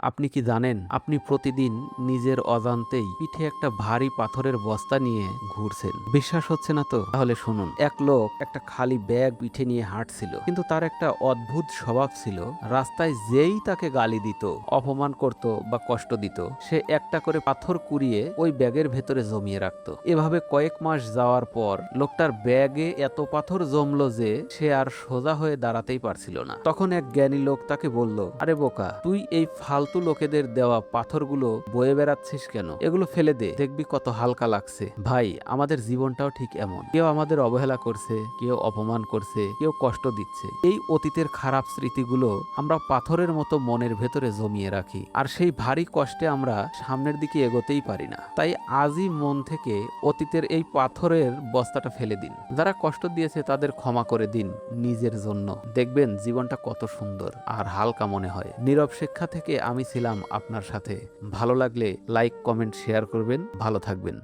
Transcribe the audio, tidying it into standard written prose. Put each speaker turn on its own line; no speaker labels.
আপনি কি জানেন আপনি প্রতিদিন নিজের অজান্তেই পিঠে একটা ভারী পাথরের বস্তা নিয়ে ঘুরছেন? বিশ্বাস হচ্ছে না তো? তাহলে শুনুন। এক লোক একটা খালি ব্যাগ পিঠে নিয়ে হাঁটছিল, কিন্তু তার একটা অদ্ভুত স্বভাব ছিল। রাস্তায় যেই তাকে গালি দিত, অপমান করত বা কষ্ট দিত, সে একটা করে পাথর কুড়িয়ে ওই ব্যাগের ভেতরে জমিয়ে রাখত। এভাবে কয়েক মাস যাওয়ার পর লোকটার ব্যাগে এত পাথর জমলো যে সে আর সোজা হয়ে দাঁড়াতেই পারছিল না। তখন এক জ্ঞানী লোক তাকে বলল, আরে বোকা, তুই এই ফালতু লোকেদের দেওয়া পাথরগুলো বয়ে বেড়াচ্ছিস কেন? এগুলো ফেলে দে, দেখবি কত হালকা লাগছে। ভাই, আমাদের জীবনটাও ঠিক এমন। কেউ আমাদের অবহেলা করছে, কেউ অপমান করছে, কেউ কষ্ট দিচ্ছে। এই অতীতের খারাপ স্মৃতিগুলো আমরা পাথরের মতো মনের ভেতরে জমিয়ে রাখি, আর সেই ভারী কষ্টে আমরা সামনের দিকে এগোতেই পারি না। তাই আজই মন থেকে অতীতের এই পাথরের বস্তাটা ফেলে দিন। যারা কষ্ট দিয়েছে তাদের ক্ষমা করে দিন নিজের জন্য। দেখবেন জীবনটা কত সুন্দর আর হালকা মনে হয়। নীরব শিক্ষা থেকে আমি ছিলাম আপনার সাথে। ভালো লাগলে লাইক, কমেন্ট, শেয়ার করবেন। ভালো থাকবেন।